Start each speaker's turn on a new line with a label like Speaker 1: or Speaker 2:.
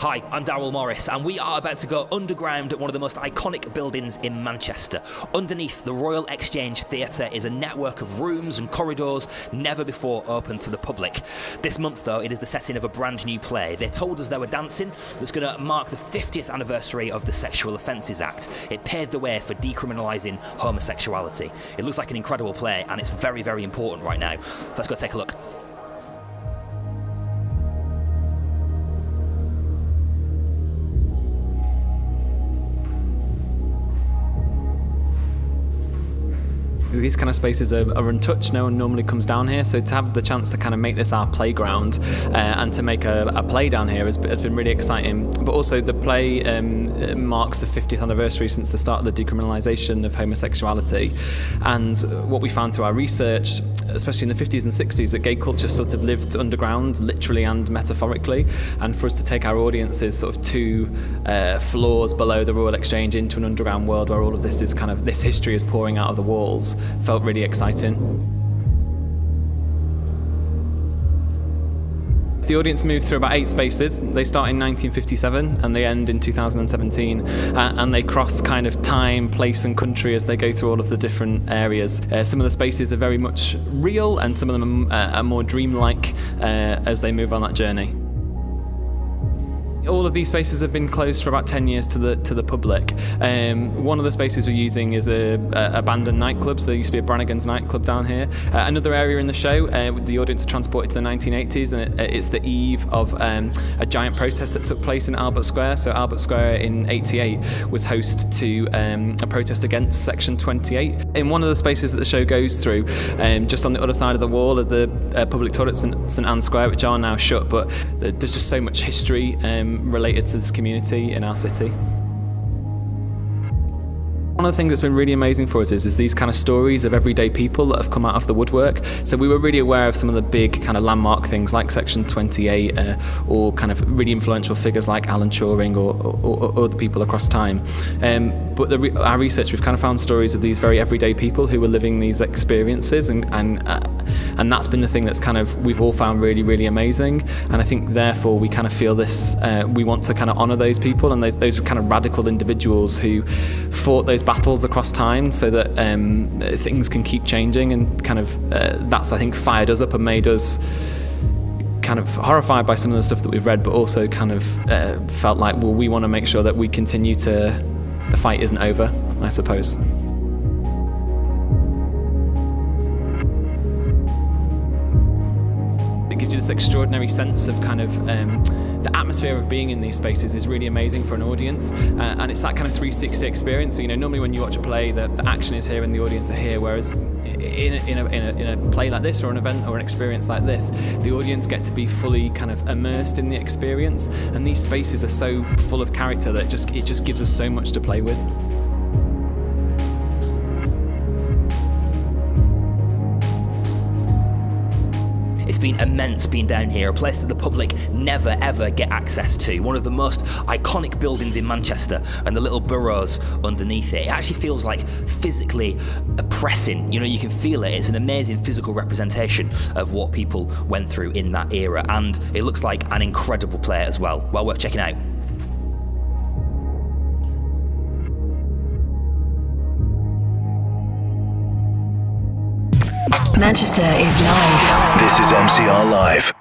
Speaker 1: Hi, I'm Daryl Morris, and we are about to go underground at one of the most iconic buildings in Manchester. Underneath the Royal Exchange Theatre is a network of rooms and corridors never before open to the public. This month, though, it is the setting of a brand new play. They told us they were dancing that's going to mark the 50th anniversary of the Sexual Offences Act. It paved the way for decriminalising homosexuality. It looks like an incredible play, and it's very, very important right now. So let's go take a look.
Speaker 2: These kind of spaces are untouched. No one normally comes down here, so to have the chance to kind of make this our playground and to make a play down here has been really exciting. But also the play marks the 50th anniversary since the start of the decriminalisation of homosexuality. And what we found through our research, especially in the 50s and 60s, that gay culture sort of lived underground, literally and metaphorically. And for us to take our audiences sort of 2 floors below the Royal Exchange into an underground world where all of this is kind of, this history is pouring out of the walls, felt really exciting. The audience moved through about 8 spaces. They start in 1957 and they end in 2017, and they cross kind of time, place and country as they go through all of the different areas. Some of the spaces are very much real and some of them are more dreamlike as they move on that journey. All of these spaces have been closed for about 10 years to the public. One of the spaces we're using is a abandoned nightclub, so there used to be a Brannigan's nightclub down here. Another area in the show, the audience are transported to the 1980s, and it's the eve of a giant protest that took place in Albert Square. So Albert Square in '88 was host to a protest against Section 28. In one of the spaces that the show goes through, just on the other side of the wall are the public toilets in St Anne's Square, which are now shut, but there's just so much history related to this community in our city. One of the things that's been really amazing for us is these kind of stories of everyday people that have come out of the woodwork. So we were really aware of some of the big kind of landmark things like Section 28 or kind of really influential figures like Alan Turing or other people across time. But our research, we've kind of found stories of these very everyday people who were living these experiences, and that's been the thing that's kind of we've all found really, really amazing. And I think therefore we kind of feel this, we want to kind of honour those people and those kind of radical individuals who fought those battles across time so that things can keep changing, and kind of that's, I think, fired us up and made us kind of horrified by some of the stuff that we've read, but also kind of felt like, well, we want to make sure that we continue to, the fight isn't over, I suppose. It gives you this extraordinary sense of kind of the atmosphere of being in these spaces is really amazing for an audience, and it's that kind of 360 experience. So, you know, normally when you watch a play, the action is here and the audience are here, whereas in a play like this or an event or an experience like this, the audience get to be fully kind of immersed in the experience, and these spaces are so full of character that it just gives us so much to play with.
Speaker 1: It's been immense being down here, a place that the public never ever get access to. One of the most iconic buildings in Manchester and the little boroughs underneath it. It actually feels like physically oppressing. You know, you can feel it. It's an amazing physical representation of what people went through in that era, and it looks like an incredible play as well. Well worth checking out.
Speaker 3: Manchester is live.
Speaker 4: This is MCR Live.